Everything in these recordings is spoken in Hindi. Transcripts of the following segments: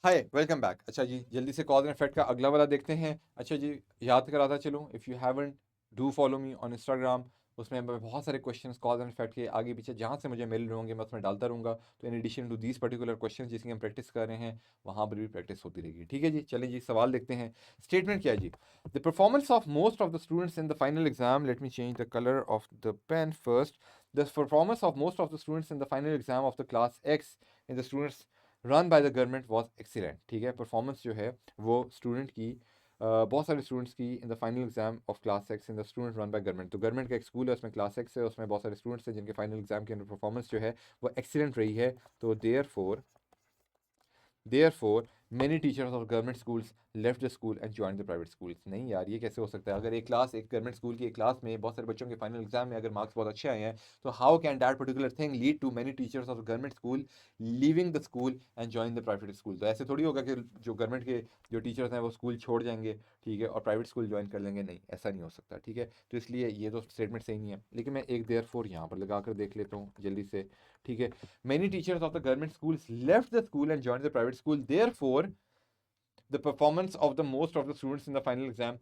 Hi welcome back. अच्छा जी, जल्दी से कॉज एंड इफेक्ट का अगला वाला देखते हैं। अच्छा जी, याद कराता चलूँ, if you haven't do follow me on Instagram. उसमें मैं बहुत सारे क्वेश्चंस कॉज एंड इफेक्ट के आगे पीछे जहाँ से मुझे मिल रहे होंगे मैं उसमें डालता रहूँगा। तो in addition to these particular questions जिसकी हम प्रैक्टिस कर रहे हैं, वहाँ पर भी प्रैक्टिस होती रहेगी। ठीक है जी, चलिए जी सवाल देखते हैं। स्टेटमेंट क्या है जी? The performance of most of the students in the final exam, let me change the colour of the pen first. The performance of most of the students in the final exam of the class X in the students run by the government was excellent. ठीक है, परफॉर्मेंस जो है वो स्टूडेंट की बहुत सारे स्टूडेंट्स की इन the final exam of class X in the student run by government. तो गवर्नमेंट का एक स्कूल है, उसमें क्लास एक्स है, उसमें बहुत सारे स्टूडेंट्स हैं जिनके फाइनल एग्जाम के अंदर परफॉर्मेंस जो है वो एक्सीलेंट रही है। तो Therefore, many teachers of government schools left the school and joined the private schools। नहीं यार, ये कैसे हो सकता है? अगर एक गवर्नमेंट स्कूल की एक क्लास में बहुत सारे बच्चों के फाइनल एग्जाम में अगर मार्क्स बहुत अच्छे आए हैं, तो how can that particular thing lead to many teachers of government school leaving the school and join the private school? तो ऐसे थोड़ी होगा कि जो गवर्नमेंट के जो टीचर्स हैं वो स्कूल छोड़ जाएंगे, ठीक है, और प्राइवेट स्कूल ज्वाइन कर लेंगे। नहीं, ऐसा नहीं हो सकता। ठीक है, तो इसलिए ये तो स्टेटमेंट सही नहीं है। लेकिन मैं एक देयरफॉर यहाँ पर लगा कर देख लेता हूँ जल्दी से। ठीक है, many teachers of the government schools left the school and joined the private school, therefore the performance of the most of the students in the final exam।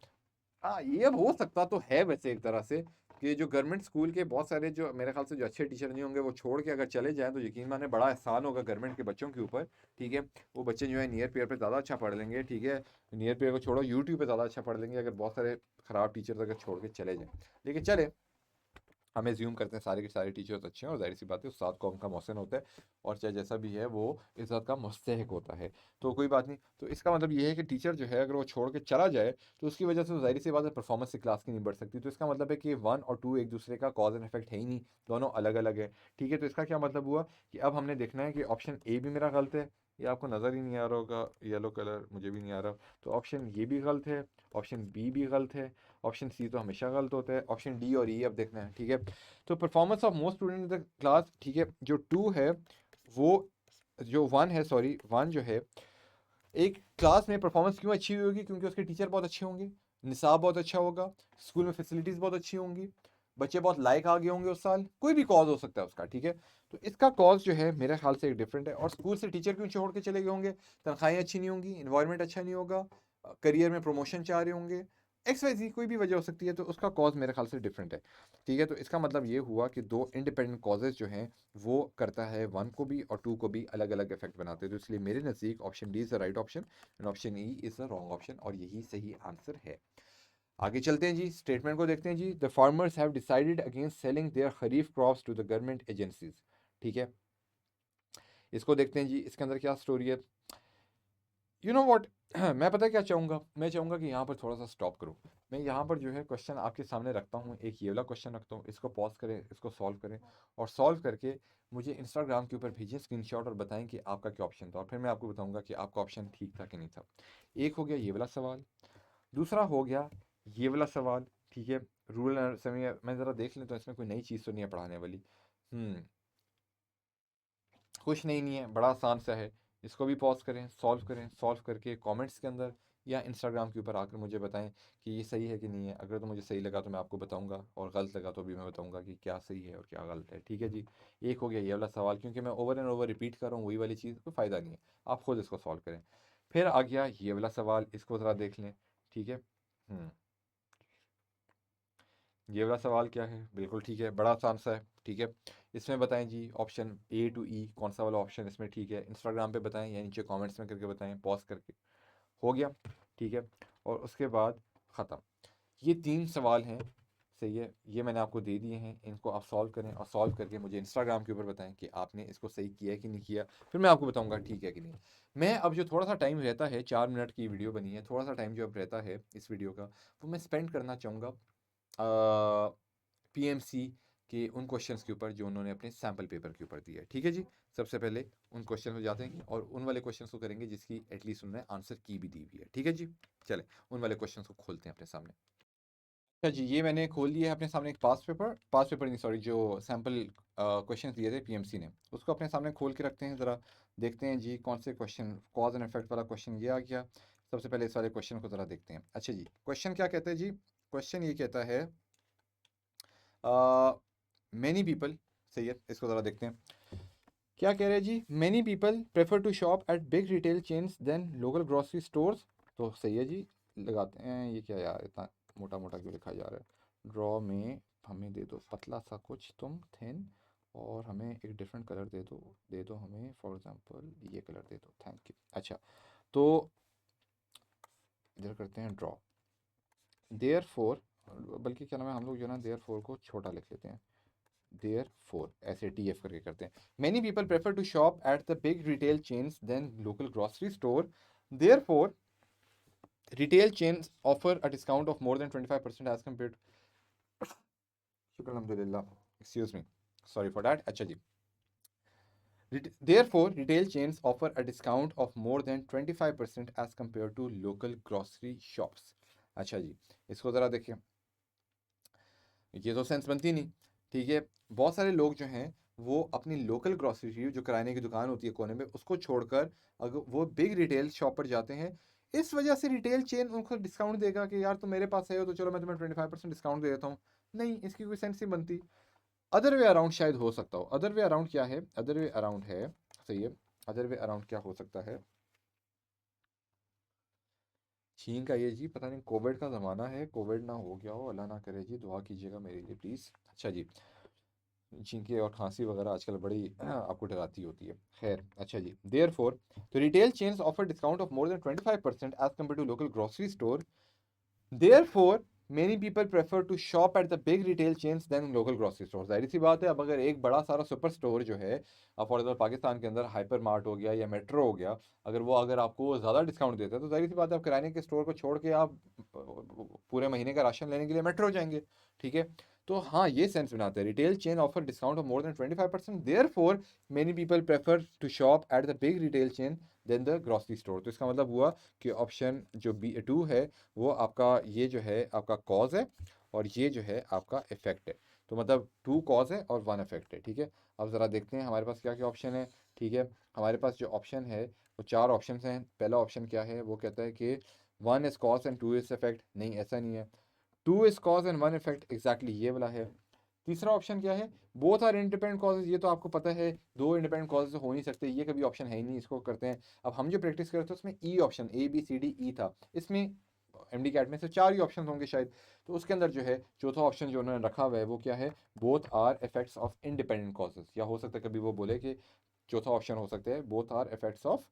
हाँ, ये अब हो सकता तो है वैसे एक तरह से कि जो गवर्नमेंट स्कूल के बहुत सारे जो मेरे ख्याल से जो अच्छे टीचर नहीं होंगे वो छोड़ के अगर चले जाएं तो यकीन माने बड़ा एहसान होगा गवर्नमेंट के बच्चों के ऊपर। ठीक है, वो बच्चे जो है नियर पेयर पे ज़्यादा अच्छा पढ़ लेंगे। ठीक है, नियर पेयर को छोड़ो, यूट्यूब पे ज़्यादा अच्छा पढ़ लेंगे अगर बहुत सारे ख़राब टीचर्स अगर छोड़ के चले जाएं। लेकिन चले, हम एज्यूम करते हैं सारे के सारे टीचर्स अच्छे हैं और जाहिर सी बात है उस्ताद कौम का मोहसिन होता है, और चाहे जैसा भी है वो इज़्ज़त का मुस्तहिक होता है। तो कोई बात नहीं। तो इसका मतलब ये है कि टीचर जो है अगर वो छोड़ के चला जाए तो उसकी वजह से तो जाहिर सी बात है परफॉर्मेंस से क्लास की नहीं बढ़ सकती। तो इसका मतलब है कि वन और टू एक दूसरे का कॉज एंड इफेक्ट है ही नहीं, दोनों अलग अलग है। ठीक है, तो इसका क्या मतलब हुआ कि अब हमने देखना है कि ऑप्शन ए भी मेरा गलत है। ये आपको नज़र ही नहीं आ रहा होगा, येलो कलर मुझे भी नहीं आ रहा। तो ऑप्शन ये भी गलत है, ऑप्शन बी भी गलत है, ऑप्शन सी तो हमेशा गलत होता है, ऑप्शन डी और ई अब देखना है। ठीक है, तो performance of most student in the class, ठीक है, जो टू है वो, जो वन है, सॉरी वन जो है, एक क्लास में परफॉर्मेंस क्यों अच्छी हुई होगी? क्योंकि उसके टीचर बहुत अच्छे होंगे, निसाब बहुत अच्छा होगा, स्कूल में फैसिलिटीज़ बहुत अच्छी होंगी, बच्चे बहुत लायक आ गए होंगे उस साल। कोई भी कॉज हो सकता है उसका। ठीक है, तो इसका कॉज जो है मेरे ख्याल से एक डिफरेंट है। और स्कूल से टीचर क्यों छोड़ के चले गए होंगे? तनख्वाहें अच्छी नहीं होंगी, इन्वायरमेंट अच्छा नहीं होगा, करियर में प्रमोशन चाह रहे होंगे, एक्स वाई जी कोई भी वजह हो सकती है। तो उसका कॉज मेरे ख्याल से डिफरेंट है। ठीक है, तो इसका मतलब ये हुआ कि दो इंडिपेंडेंट कॉजेज जो हैं वो करता है वन को भी और टू को भी अलग अलग इफेक्ट बनाते हैं। तो इसलिए मेरे नज़दीक option D is the right option and option E is the wrong option, और यही सही आंसर है। आगे चलते हैं जी, स्टेटमेंट को देखते हैं जी। The farmers have decided against selling their kharif crops to the government agencies. ठीक है, इसको देखते हैं जी, इसके अंदर क्या स्टोरी है। यू नो व्हाट, मैं पता है क्या चाहूँगा? मैं चाहूँगा कि यहाँ पर थोड़ा सा स्टॉप करो। मैं यहाँ पर जो है क्वेश्चन आपके सामने रखता हूँ, एक ये वाला क्वेश्चन रखता हूँ, इसको पॉज करें, इसको सॉल्व करें, और सॉल्व करके मुझे इंस्टाग्राम के ऊपर भेजें स्क्रीनशॉट और बताएं कि आपका क्या ऑप्शन था, और फिर मैं आपको बताऊँगा कि आपका ऑप्शन ठीक था कि नहीं था। एक हो गया ये वाला सवाल, दूसरा हो गया ये वाला सवाल। ठीक है, रूल एंड समय मैं ज़रा देख लेता हूँ इसमें कोई नई चीज़ तो नहीं है पढ़ाने वाली। कुछ नहीं है, बड़ा आसान सा है। इसको भी पॉज करें, सॉल्व करके कमेंट्स के अंदर या इंस्टाग्राम के ऊपर आकर मुझे बताएं कि ये सही है कि नहीं है। अगर तो मुझे सही लगा तो मैं आपको बताऊंगा, और गलत लगा तो भी मैं बताऊंगा कि क्या सही है और क्या गलत है। ठीक है जी, एक हो गया ये वाला सवाल, क्योंकि मैं ओवर एंड ओवर रिपीट कर रहा हूँ वही वाली चीज़, कोई फ़ायदा नहीं है, आप खुद इसको सॉल्व करें। फिर आ गया ये वाला सवाल, इसको ज़रा देख लें। ठीक है, ये वाला सवाल क्या है? बिल्कुल ठीक है, बड़ा आसान सा है। ठीक है, इसमें बताएं जी ऑप्शन ए टू ई कौन सा वाला ऑप्शन इसमें ठीक है। इंस्टाग्राम पे बताएं या नीचे कमेंट्स में करके बताएं, पॉज करके। हो गया? ठीक है, और उसके बाद ख़त्म। ये तीन सवाल हैं, सही है, ये मैंने आपको दे दिए हैं, इनको आप सॉल्व करें और सॉल्व करके मुझे इंस्टाग्राम के ऊपर बताएं कि आपने इसको सही किया है कि नहीं किया। फिर मैं आपको बताऊंगा ठीक है कि नहीं। मैं अब जो थोड़ा सा टाइम रहता है, 4 मिनट की वीडियो बनी है, थोड़ा सा टाइम जो अब रहता है इस वीडियो का, वो मैं स्पेंड करना चाहूँगा पीएमसी के उन क्वेश्चंस के ऊपर जो उन्होंने अपने सैम्पल पेपर के ऊपर दिया है। ठीक है जी, सबसे पहले उन क्वेश्चन में जाते हैं और उन वाले क्वेश्चंस को करेंगे जिसकी एटलीस्ट उन्होंने आंसर की भी दी हुई है। ठीक है जी, चले उन वाले क्वेश्चंस को खोलते हैं अपने सामने। अच्छा जी, ये मैंने खोल लिया है अपने सामने एक पास पेपर नहीं सॉरी, जो सैम्पल क्वेश्चंस दिए थे पीएमसी ने, उसको अपने सामने खोल के रखते हैं ज़रा। देखते हैं जी कौन से क्वेश्चन, कॉज एंड इफेक्ट वाला क्वेश्चन ये आ गया। सबसे पहले इस वाले क्वेश्चन को ज़रा देखते हैं। अच्छा जी, क्वेश्चन क्या कहता है जी? क्वेश्चन ये कहता है मैनी पीपल, सही है, इसको ज़रा देखते हैं क्या कह रहे हैं जी, many people prefer to shop at big retail chains than local grocery stores. तो सही है जी, लगाते हैं। ये क्या यार, इतना मोटा मोटा क्यों लिखा जा रहा है। ड्रॉ में हमें दे दो पतला सा कुछ तुम थिन, और हमें एक डिफरेंट कलर दे दो हमें, फॉर एग्जांपल ये कलर दे दो, थैंक यू। अच्छा, तो इधर करते हैं ड्रॉ। देयर फोर, बल्कि क्या नाम है, हम लोग जो है ना देयर फोर को छोटा लिख लेते हैं। देयर फोर ऐसे टी एफ करके करते हैं। Many people prefer to shop at the big retail chains than local grocery store. Therefore retail chains offer a discount of more than 25% as compare. शुक्र अल्हम्दुलिल्लाह, excuse me, sorry for that. अच्छा जी, therefore retail chains offer a discount of more than 25% as compared to local grocery shops। अच्छा जी, इसको ज़रा देखिए, ये तो सेंस बनती नहीं। ठीक है, बहुत सारे लोग जो हैं वो अपनी लोकल ग्रॉसरी, जो किराने की दुकान होती है कोने में, उसको छोड़कर अगर वो बिग रिटेल शॉप पर जाते हैं, इस वजह से रिटेल चेन उनको डिस्काउंट देगा कि यार तुम मेरे पास है हो तो चलो मैं तुम्हें 25% डिस्काउंट दे देता हूँ। नहीं, इसकी कोई सेंस नहीं बनती। अदर वे अराउंड शायद हो सकता हो। अदर वे अराउंड क्या है, अदर वे अराउंड है, सही है। अदर वे अराउंड क्या हो सकता है। छींक का ये जी, पता नहीं कोविड का ज़माना है, कोविड ना हो गया हो, अल्लाह ना करे जी, दुआ कीजिएगा मेरे लिए प्लीज़। अच्छा जी, छींके और खांसी वगैरह आजकल बड़ी आपको डराती होती है। खैर, अच्छा जी, देयर फोर तो retail chains offer discount of more than 25% as compare to local grocery store. Therefore, many people prefer to shop at the big retail chains than local grocery stores। जाहिर सी बात है, अब अगर एक बड़ा सारा सुपर स्टोर जो है, अब फॉर एग्जाम्पल पाकिस्तान के अंदर हाइपर मार्ट हो गया या मेट्रो हो गया, अगर आपको ज़्यादा डिस्काउंट देता है तो जाहिर सी बात है आप किराने के स्टोर को छोड़ के आप पूरे महीने का राशन लेने के लिए मेट्रो जाएंगे। ठीक है, तो हाँ, ये सेंस बनाते हैं। Retail chain offer discount of more than 25%, therefore many people prefer to shop at the big retail chain than the grocery store. तो इसका मतलब हुआ कि ऑप्शन जो बी टू है वो आपका, ये जो है आपका कॉज है, और ये जो है आपका इफेक्ट है। तो मतलब टू कॉज है और वन इफेक्ट है। ठीक है, अब ज़रा देखते हैं हमारे पास क्या क्या ऑप्शन है। ठीक है, हमारे पास जो ऑप्शन है वो चार ऑप्शन हैं। पहला ऑप्शन क्या है, वो कहता है कि one is cause and two is effect. नहीं, ऐसा नहीं है। Two is cause and one effect, exactly ये वाला है। तीसरा ऑप्शन क्या है, बोथ आर इंडिपेंडेंट कॉजेज। ये तो आपको पता है, दो इंडिपेंडेंट कॉजेज हो नहीं सकते, ये कभी ऑप्शन है ही नहीं। इसको करते हैं, अब हम जो प्रैक्टिस करते थे उसमें E option, A B C D E था, इसमें एमडी कैट में से चार ही ऑप्शन होंगे शायद। तो उसके अंदर जो है चौथा ऑप्शन जो उन्होंने रखा हुआ है वो क्या है, both are effects of independent causes. या हो सकता है कभी वो बोले कि चौथा ऑप्शन हो सकता है both are effects of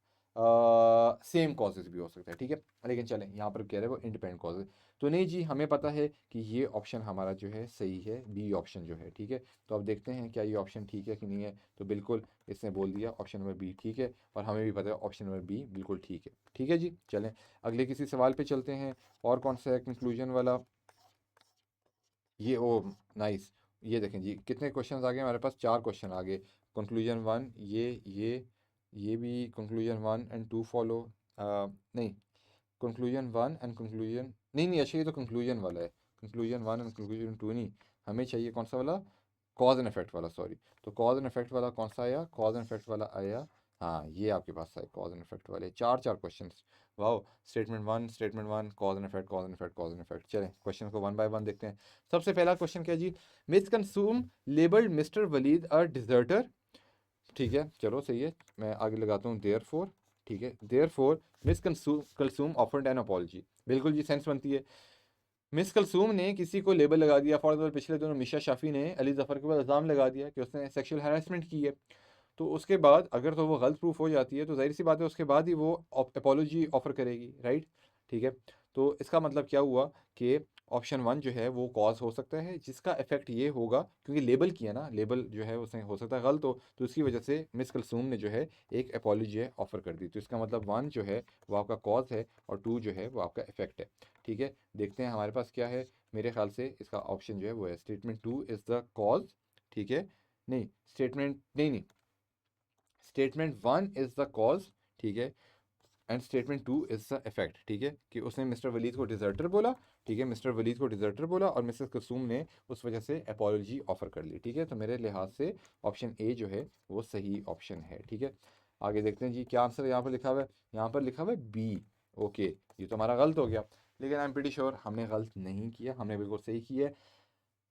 same causes भी हो सकता है। ठीक है, लेकिन चलें, यहाँ पर कह रहे हैं वो इंडिपेंडेंट कॉजेज। तो नहीं जी, हमें पता है कि ये ऑप्शन हमारा जो है सही है, बी ऑप्शन जो है। ठीक है, तो अब देखते हैं क्या ये ऑप्शन ठीक है कि नहीं है। तो बिल्कुल इसने बोल दिया ऑप्शन नंबर बी ठीक है, और हमें भी पता है ऑप्शन नंबर बी बिल्कुल ठीक है। ठीक है जी, चलें अगले किसी सवाल पे चलते हैं। और कौन सा है कंक्लूजन वाला, ये ओ नाइस। ये देखें जी, कितने क्वेश्चंस आ गए हमारे पास, चार क्वेश्चन आ गए। कंक्लूजन वन, ये भी conclusion one and two follow, नहीं, कंक्लूजन वन एंड कंक्लूजन, नहीं नहीं, अच्छा ये तो कंक्लूजन वाला है। Conclusion one and conclusion two नहीं, हमें चाहिए कौन सा वाला, कॉज एंड इफेक्ट वाला, सॉरी। तो कॉज एंड इफेक्ट वाला कौन सा आया, कॉज एंड इफेक्ट वाला आया, हाँ ये आपके पास है कॉज एंड इफेक्ट वाले चार चार question. Wow, statement one, cause and effect, cause and effect, cause and effect. चलें क्वेश्चन को वन बाय वन देखते हैं। सबसे पहला क्वेश्चन क्या है जी, मिसकंज्यूम लेबल्ड मिस्टर वलीद अ डिजर्टर। ठीक है, चलो सही है, मैं आगे लगाता हूँ देयर फोर। ठीक है, therefore miss Kalsoom offered an apology. बिल्कुल जी, सेंस बनती है। मिस कलसूम ने किसी को लेबल लगा दिया, फॉर एग्जाम्पल पिछले दिनों मिशा शाफी ने अली जफ़र के ऊपर इल्ज़ाम लगा दिया कि उसने सेक्सुअल हैरेसमेंट की है। तो उसके बाद अगर तो वो गलत प्रूफ हो जाती है तो जाहिर सी बात है उसके बाद ही वो अपोलॉजी ऑफर करेगी, राइट। ठीक है, तो इसका मतलब क्या हुआ कि ऑप्शन वन जो है वो कॉज हो सकता है, जिसका इफेक्ट ये होगा क्योंकि लेबल किया ना, लेबल जो है उसने हो सकता है गलत हो, तो इसकी वजह से मिस कलसूम ने जो है एक अपोलॉजी है ऑफर कर दी। तो इसका मतलब वन जो है वो आपका कॉज है और टू जो है वो आपका इफेक्ट है। ठीक है, देखते हैं हमारे पास क्या है। मेरे ख्याल से इसका ऑप्शन जो है वो है statement two is the cause. ठीक है, नहीं स्टेटमेंट नहीं नहीं, statement one is the cause. ठीक है, and statement two is the effect. ठीक है, कि उसने मिस्टर वलीद को डिजर्टर बोला। ठीक है, मिस्टर वलीद को डिजर्टर बोला और मिसेस कसूम ने उस वजह से अपोलॉजी ऑफर कर ली। ठीक है, तो मेरे लिहाज से ऑप्शन ए जो है वो सही ऑप्शन है। ठीक है, आगे देखते हैं जी क्या आंसर यहाँ पर लिखा हुआ है। यहाँ पर लिखा हुआ है बी। ओके, ये तो हमारा गलत हो गया, लेकिन आई एम प्रीटी श्योर हमने गलत नहीं किया, हमने बिल्कुल सही किया है।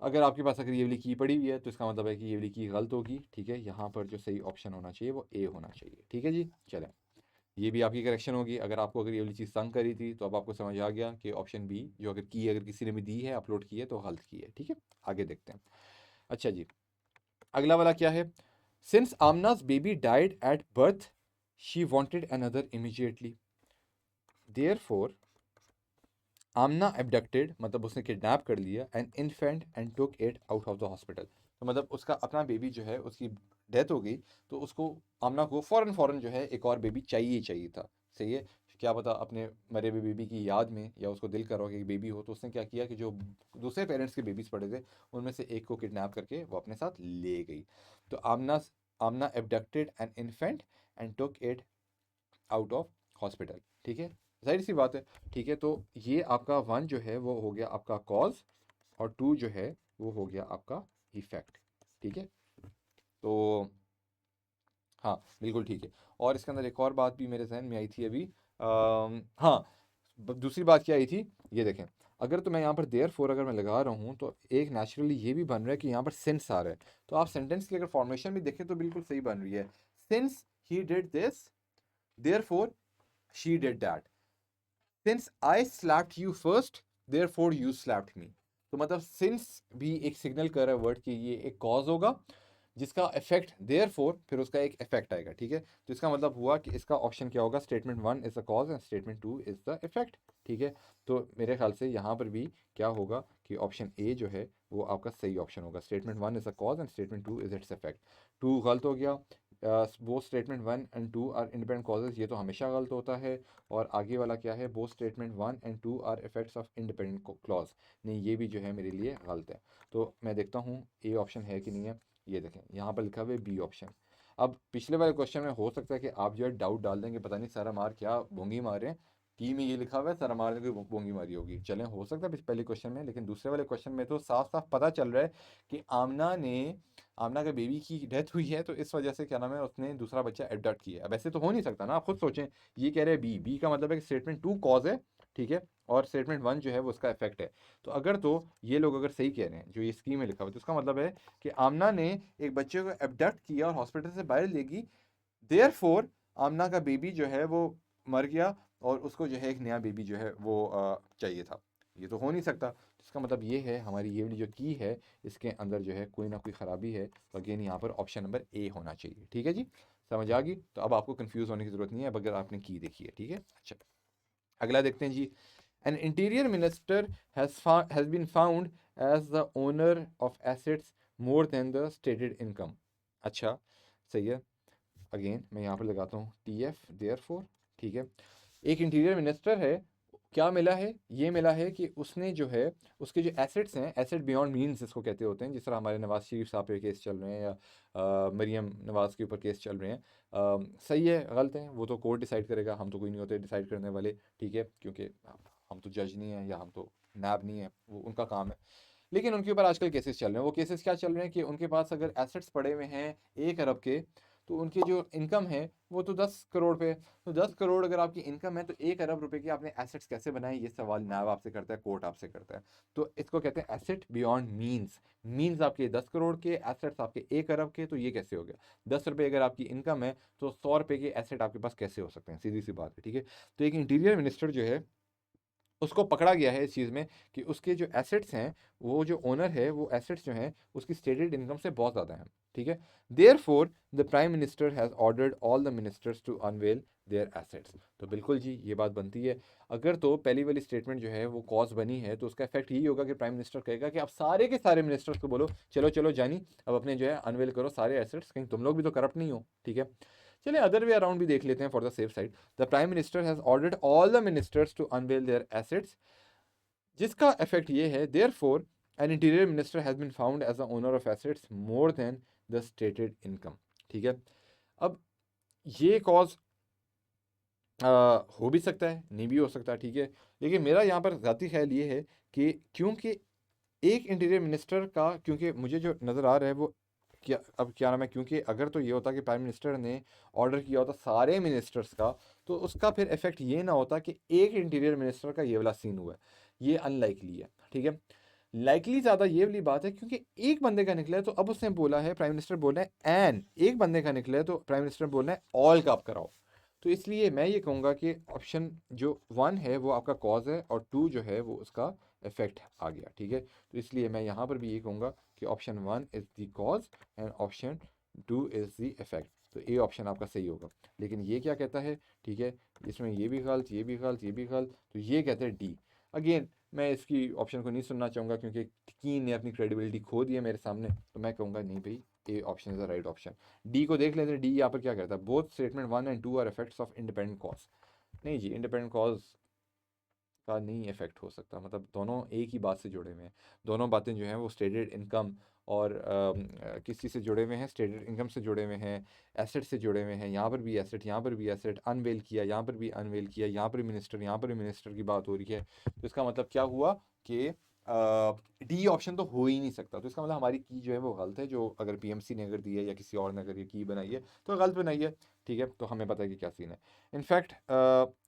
अगर आपके पास अगर ये वाली की पड़ी हुई है तो इसका मतलब है कि ये वाली की गलत होगी, ठीक है। यहाँ पर जो सही ऑप्शन होना चाहिए वो ए होना चाहिए, ठीक है जी। चलें, ये भी आपकी करेक्शन होगी। अगर आपको अगर ये वाली चीज़ तंग करी थी तो अब आपको समझ आ गया कि ऑप्शन बी जो अगर किसी ने भी दी है, अपलोड की है, तो गलत की है, ठीक है। आगे देखते हैं। अच्छा जी, अगला वाला क्या है? Since Amna's baby died at birth she wanted another immediately, therefore Amna abducted, मतलब उसने किडनैप कर लिया, an infant and took it out of the hospital. तो मतलब उसका अपना बेबी जो है उसकी डेथ हो गई, तो उसको आमना को फ़ौरन फ़ौरन जो है एक और बेबी चाहिए ही चाहिए था। सही है। क्या पता अपने मरे हुए बेबी की याद में या उसको दिल कर रहा हो कि बेबी हो, तो उसने क्या किया कि जो दूसरे पेरेंट्स के बेबीज़ पड़े थे उनमें से एक को किडनैप करके वो अपने साथ ले गई। तो Amna abducted an infant and took it out of hospital, ठीक है। जाहिर सी बात है, ठीक है। तो ये आपका वन जो है वो हो गया आपका कॉज, और टू जो है वो हो गया आपका इफेक्ट, ठीक है। तो हाँ, बिल्कुल ठीक है। और इसके अंदर एक और बात भी मेरे जहन में आई थी अभी। हाँ, दूसरी बात क्या आई थी, ये देखें। अगर तो मैं यहाँ पर देयर फोर अगर मैं लगा रहा हूँ तो एक नेचुरली ये भी बन रहा है कि यहाँ पर सिंस आ रहा है। तो आप सेंटेंस की अगर फॉर्मेशन भी देखें तो बिल्कुल सही बन रही है। Since he did this, therefore she did that. Since I slapped you first, therefore you slapped me. तो मतलब सिंस भी एक सिग्नल कर रहा है वर्ड कि ये एक कॉज होगा जिसका इफेक्ट देयरफॉर, फिर उसका एक इफेक्ट आएगा, ठीक है। तो इसका मतलब हुआ कि इसका ऑप्शन क्या होगा, statement one is the cause and statement two is the effect, ठीक है। तो मेरे ख्याल से यहाँ पर भी क्या होगा कि ऑप्शन ए जो है वो आपका सही ऑप्शन होगा। Statement one is the cause and statement two is its effect. Two गलत हो गया। वो statement one and two are independent causes, ये तो हमेशा गलत होता है। और आगे वाला क्या है, both statement one and two are effects of independent clause, नहीं ये भी जो है मेरे लिए गलत है। तो मैं देखता हूँ ए ऑप्शन है कि नहीं है। ये देखें यहाँ पर लिखा हुआ है बी ऑप्शन। अब पिछले वाले क्वेश्चन में हो सकता है कि आप जो है डाउट डाल देंगे, पता नहीं सारा मार क्या बोंगी मार रहे हैं, की में ये लिखा हुआ है सारा मार ने कोई बोंगी मारी होगी। चलें, हो सकता है पहले क्वेश्चन में, लेकिन दूसरे वाले क्वेश्चन में तो साफ साफ पता चल रहा है कि आमना का बेबी की डेथ हुई है, तो इस वजह से क्या नाम है उसने दूसरा बच्चा एडॉप्ट किया है। अब ऐसे तो हो नहीं सकता ना, आप खुद सोचें। ये कह रहे हैं बी का मतलब है कि स्टेटमेंट टू कॉज है, ठीक है, और स्टेटमेंट वन जो है वो उसका इफेक्ट है। तो अगर तो ये लोग अगर सही कह रहे हैं जो ये स्कीम में लिखा हुआ है, तो इसका मतलब है कि आमना ने एक बच्चे को एबडक्ट किया और हॉस्पिटल से बाहर लेगी, देयरफॉर आमना का बेबी जो है वो मर गया और उसको जो है एक नया बेबी जो है वो चाहिए था। ये तो हो नहीं सकता। इसका मतलब ये है हमारी ये वाली जो की है इसके अंदर जो है कोई ना कोई ख़राबी है। तो अगेन यहाँ पर ऑप्शन नंबर ए होना चाहिए, ठीक है जी। समझ आ गई, तो अब आपको कंफ्यूज होने की ज़रूरत नहीं है अब अगर आपने की देखी है, ठीक है। अच्छा, अगला देखते हैं जी। An interior minister has been found as the owner of assets more than the stated income. अच्छा, सही है। अगेन मैं यहाँ पर लगाता हूँ टी एफ देयर फोर, ठीक है। एक इंटीरियर मिनिस्टर है, क्या मिला है, ये मिला है कि उसने जो है उसके जो एसेट्स हैं, एसेट बियॉन्ड मीन्स इसको कहते होते हैं, जिस तरह हमारे नवाज शरीफ साहब पे केस चल रहे हैं या मरीम नवाज के ऊपर केस चल रहे हैं। सही है गलत है वो तो कोर्ट डिसाइड करेगा, हम तो कोई नहीं होते डिसाइड करने वाले, ठीक है, क्योंकि हम तो जज नहीं हैं या हम तो नैब नहीं है, वो उनका काम है। लेकिन उनके ऊपर आजकल केसेस चल रहे हैं। वो केसेस क्या चल रहे हैं कि उनके पास अगर एसेट्स पड़े हुए हैं 1 अरब के, तो उनकी जो इनकम है वो तो 10 करोड़ पे है। तो 10 करोड़ अगर आपकी इनकम है तो 1 अरब रुपए के आपने एसेट्स कैसे बनाए, ये सवाल नायब आपसे करता है, कोर्ट आपसे करता है। तो इसको कहते हैं एसेट बियॉन्ड मीन्स। मीन्स आपके 10 करोड़ के, एसेट्स आपके 1 अरब के, तो ये कैसे हो गया? 10 रुपये अगर आपकी इनकम है तो 100 रुपये के एसेट आपके पास कैसे हो सकते हैं? सीधी सी बात है, ठीक है। तो एक इंटीरियर मिनिस्टर जो है उसको पकड़ा गया है इस चीज़ में कि उसके जो एसेट्स हैं, वो जो ओनर है वो एसेट्स जो हैं उसकी स्टेटेड इनकम से बहुत ज़्यादा हैं, ठीक है। Therefore the prime minister has ordered all the ministers to unveil their assets. तो बिल्कुल जी ये बात बनती है। अगर तो पहली वाली स्टेटमेंट जो है वो कॉज बनी है तो उसका इफेक्ट यही होगा कि प्राइम मिनिस्टर कहेगा कि आप सारे के सारे मिनिस्टर्स को बोलो, चलो चलो जानी अब अपने जो है अनवेल करो सारे एसेट्स, कहीं तुम लोग भी तो करप्ट नहीं हो, ठीक है। चलिए अदर वे अराउंड भी देख लेते हैं for the safe side. The prime minister has ordered all the ministers to unveil their assets, जिसका इफेक्ट ये है therefore an interior minister has been found as the owner of assets more than the stated income, ठीक है। अब ये कॉज हो भी सकता है नहीं भी हो सकता, ठीक है। लेकिन मेरा यहाँ पर ज़ाती ख्याल ये है कि क्योंकि एक इंटीरियर मिनिस्टर का, क्योंकि मुझे जो नज़र आ रहा है वो क्या, अब क्या नाम है, क्योंकि अगर तो ये होता कि प्राइम मिनिस्टर ने ऑर्डर किया होता सारे मिनिस्टर्स का, तो उसका फिर इफेक्ट ये ना होता कि एक इंटीरियर मिनिस्टर का ये वाला सीन हुआ है। ये अनलाइकली है, ठीक है। लाइकली ज़्यादा ये वाली बात है क्योंकि एक बंदे का निकला है तो अब उसने बोला है, प्राइम मिनिस्टर बोल रहे हैं एन, एक बंदे का निकला है तो प्राइम मिनिस्टर बोल रहे हैं ऑल का आप कराओ। तो इसलिए मैं ये कहूँगा कि ऑप्शन जो 1 है वो आपका कॉज है और 2 जो है वो उसका इफेक्ट आ गया, ठीक है। तो इसलिए मैं यहाँ पर भी ये कहूँगा कि option 1 is the cause and option 2 is the effect. तो ए ऑप्शन आपका सही होगा। लेकिन ये क्या कहता है, ठीक है, इसमें ये भी गलत, ये भी गलत, ये भी गलत, तो ये कहते हैं डी। अगेन मैं इसकी ऑप्शन को नहीं सुनना चाहूँगा क्योंकि कीन ने अपनी क्रेडिबिलिटी खो दी है मेरे सामने, तो मैं कहूँगा नहीं भाई, A option is the right option. D को देख लेते हैं, डी यहाँ पर क्या करता है, both statement 1 and 2 are effects of independent cause. नहीं जी, इंडिपेंडेंट कॉज का नहीं इफेक्ट हो सकता, मतलब दोनों एक ही बात से जुड़े हुए हैं। दोनों बातें जो हैं वो स्टेटेड इनकम और किस चीज़ से जुड़े हुए हैं, स्टेटेड इनकम से जुड़े हुए हैं, एसेट से जुड़े हुए हैं। यहाँ पर भी एसेट, यहाँ पर भी एसेट, अनवेल किया, यहाँ पर भी अनवेल किया, यहाँ पर भी मिनिस्टर, यहाँ पर भी मिनिस्टर की बात हो रही है। तो इसका मतलब क्या हुआ कि डी ऑप्शन तो हो ही नहीं सकता। तो इसका मतलब हमारी की जो है वो गलत है, जो अगर पीएमसी ने अगर दी है या किसी और ने अगर ये की बनाई है तो गलत बनाई है, ठीक है। तो हमें पता है कि क्या सीन है। इनफैक्ट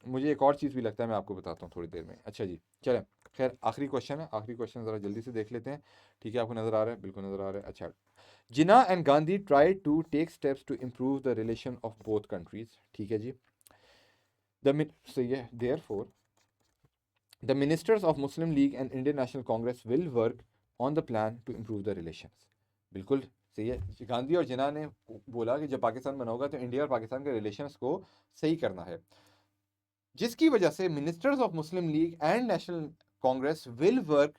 मुझे एक और चीज़ भी लगता है, मैं आपको बताता हूँ थोड़ी देर में। अच्छा जी, चलें, खैर आखिरी क्वेश्चन है, आखिरी क्वेश्चन ज़रा जल्दी से देख लेते हैं, ठीक है। आपको नज़र आ रहा है, बिल्कुल नज़र आ रहा है। अच्छा, Jinnah and Gandhi try to take steps to improve the relation of both countries, ठीक है जी। सही है, therefore the ministers of Muslim League and Indian National Congress will work on the plan to improve the relations। बिल्कुल सही है। गांधी और जिन्ना ने बोला कि जब पाकिस्तान बना होगा तो इंडिया और पाकिस्तान के रिलेशंस को सही करना है, जिसकी वजह से ministers of Muslim League and National Congress will work,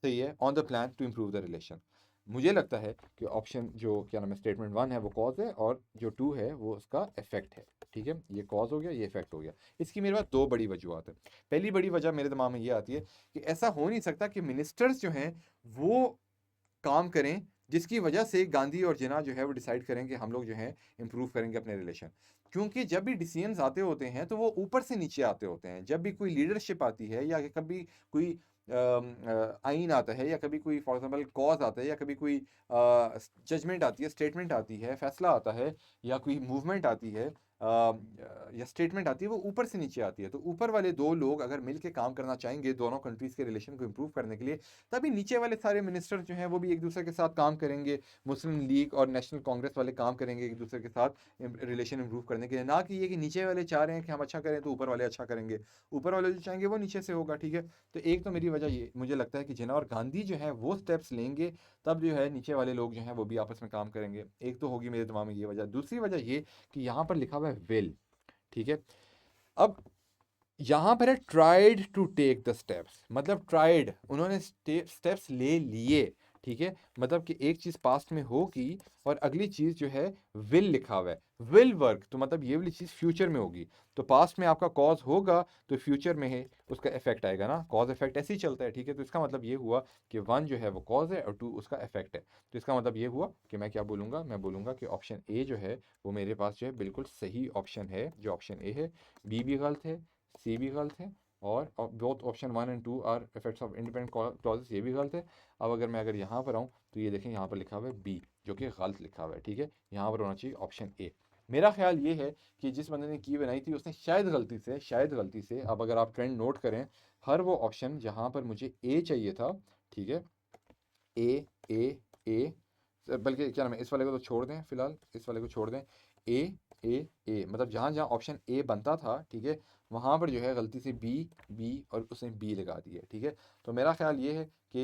सही है, on the plan to improve the relation. मुझे लगता है कि ऑप्शन जो क्या नाम है, स्टेटमेंट 1 है वो कॉज है और जो 2 है वो उसका इफेक्ट है, ठीक है। ये कॉज हो गया, ये इफेक्ट हो गया। इसकी मेरे पास दो बड़ी वजूहत है। पहली बड़ी वजह मेरे दिमाग में ये आती है कि ऐसा हो नहीं सकता कि मिनिस्टर्स जो हैं वो काम करें जिसकी वजह से गांधी और जिन्ना जो है वो डिसाइड करें कि हम लोग जो है इम्प्रूव करेंगे अपने रिलेशन। क्योंकि जब भी डिसीजंस आते होते हैं तो वो ऊपर से नीचे आते होते हैं। जब भी कोई लीडरशिप आती है या कभी कोई आइन आता है या कभी कोई फॉर एग्जांपल कॉज आता है या कभी कोई जजमेंट आती है, स्टेटमेंट आती है, फैसला आता है या कोई मूवमेंट आती है या स्टेटमेंट आती है, वो ऊपर से नीचे आती है। तो ऊपर वाले दो लोग अगर मिल के काम करना चाहेंगे दोनों कंट्रीज़ के रिलेशन को इम्प्रूव करने के लिए, तभी नीचे वाले सारे मिनिस्टर जो हैं वो भी एक दूसरे के साथ काम करेंगे। मुस्लिम लीग और नेशनल कांग्रेस वाले काम करेंगे एक दूसरे के साथ रिलेशन इंप्रूव करने के लिए, ना कि ये कि नीचे वाले चाह रहे हैं कि हम अच्छा करें तो ऊपर वाले अच्छा करेंगे, ऊपर वाले जो चाहेंगे वो नीचे से होगा, ठीक है। तो एक तो मेरी वजह ये मुझे लगता है कि जिन्ना और गांधी जो है वो स्टेप्स लेंगे तब जो है नीचे वाले लोग जो हैं वो भी आपस में काम करेंगे। एक तो होगी मेरे दिमाग में ये वजह। दूसरी वजह ये कि यहाँ पर लिखा हुआ है विल, ठीक है। अब यहाँ पर है tried to take the steps, मतलब ट्राइड, उन्होंने स्टेप्स ले लिए, ठीक है। मतलब कि एक चीज़ पास्ट में होगी और अगली चीज़ जो है विल लिखा हुआ है, विल वर्क, तो मतलब ये वाली चीज़ फ्यूचर में होगी। तो पास्ट में आपका कॉज होगा तो फ्यूचर में है उसका इफेक्ट आएगा ना, कॉज इफेक्ट ऐसे ही चलता है, ठीक है। तो इसका मतलब ये हुआ कि 1 जो है वो कॉज है और 2 उसका इफेक्ट है। तो इसका मतलब ये हुआ कि मैं क्या बोलूँगा, मैं बोलूँगा कि ऑप्शन ए जो है वो मेरे पास जो है बिल्कुल सही ऑप्शन है, जो ऑप्शन ए है। बी भी गलत है, सी भी गलत है और both option 1 and 2 are effects of independent clauses, ये भी गलत है। अब अगर मैं यहाँ पर आऊँ तो ये देखें यहाँ पर लिखा हुआ है बी, जो कि गलत लिखा हुआ है, ठीक है। यहाँ पर होना चाहिए ऑप्शन ए। मेरा ख्याल ये है कि जिस बंदे ने की बनाई थी उसने शायद गलती से, अब अगर आप ट्रेंड नोट करें, हर वो ऑप्शन जहाँ पर मुझे ए चाहिए था, ठीक है, ए ए ए, बल्कि क्या नाम है, इस वाले को तो छोड़ दें, फिलहाल इस वाले को छोड़ दें, ए ए ए, मतलब जहाँ जहाँ ऑप्शन ए बनता था, ठीक है, वहाँ पर जो है गलती से बी बी और उसने बी लगा दी है, ठीक है। तो मेरा ख्याल ये है कि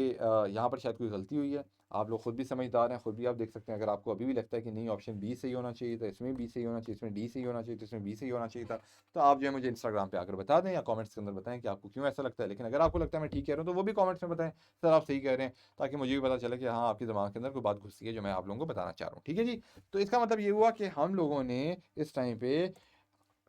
यहाँ पर शायद कोई गलती हुई है। आप लोग खुद भी समझदार हैं, खुद भी आप देख सकते हैं। अगर आपको अभी भी लगता है कि नहीं ऑप्शन बी सही होना चाहिए था, इसमें बी सही होना चाहिए, इसमें डी सही होना चाहिए, तो इसमें बी सही होना चाहिए था, तो आप जो है मुझे इंस्टाग्राम पे आकर बता दें या कमेंट्स के अंदर बताएं कि आपको क्यों ऐसा लगता है। लेकिन अगर आपको लगता है मैं ठीक कह रहा हूँ तो वो भी कमेंट्स में बताएं, सर आप सही कह रहे हैं, ताकि मुझे भी पता चले कि हाँ आपके दिमाग के अंदर कोई बात घुसी है जो मैं आप लोगों को बताना चाह रहा हूँ, ठीक है जी। तो इसका मतलब ये हुआ कि हम लोगों ने इस टाइम पे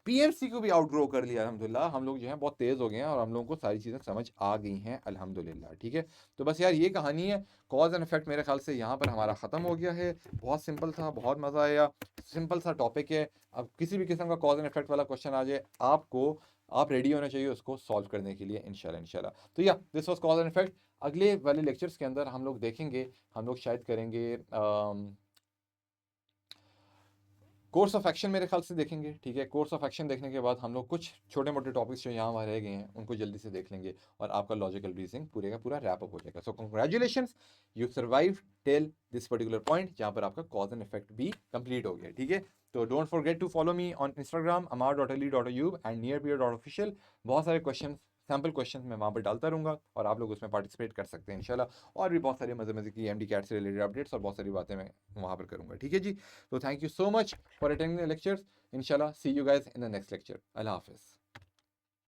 पीएमसी को भी आउटग्रो कर लिया अल्हम्दुलिल्लाह। हम लोग जो हैं बहुत तेज़ हो गए हैं और हम लोगों को सारी चीज़ें समझ आ गई हैं अल्हम्दुलिल्लाह, ठीक है। तो बस यार ये कहानी है, कॉज एंड इफेक्ट मेरे ख्याल से यहाँ पर हमारा ख़त्म हो गया है। बहुत सिंपल था, बहुत मज़ा आया, सिंपल सा टॉपिक है। अब किसी भी किस्म का कॉज एंड इफेक्ट वाला क्वेश्चन आ जाए, आपको आप रेडी होना चाहिए उसको सॉल्व करने के लिए, इंशाल्लाह इंशाल्लाह। तो या this was cause and effect. अगले वाले लेक्चर्स के अंदर हम लोग देखेंगे, हम लोग शायद करेंगे कोर्स ऑफ एक्शन मेरे ख्याल से देखेंगे, ठीक है। कोर्स ऑफ एक्शन देखने के बाद हम लोग कुछ छोटे मोटे टॉपिक्स जो यहाँ वहाँ रह गए हैं उनको जल्दी से देख लेंगे और आपका लॉजिकल रीजनिंग पूरे का पूरा रैप अप हो जाएगा। So congratulations, you survive till this particular point जहाँ पर आपका कॉज एंड इफेक्ट भी कंप्लीट हो गया, ठीक है। तो don't forget to follow me on Instagram amar.ali.ayub and nearpeer.official। बहुत सारे क्वेश्चन, सैम्पल क्वेश्चन मैं वहाँ पर डालता रहूँगा और आप लोग उसमें पार्टिसिपेट कर सकते हैं इंशाल्लाह। और भी बहुत सारे मज़े मज़े की MD कैट से रिलेटेड अपडेट्स और बहुत सारी बातें मैं वहाँ पर करूँगा, ठीक है जी। तो thank you so much for attending the lectures. Inshallah, see you guys in the next lecture. Allah Hafiz.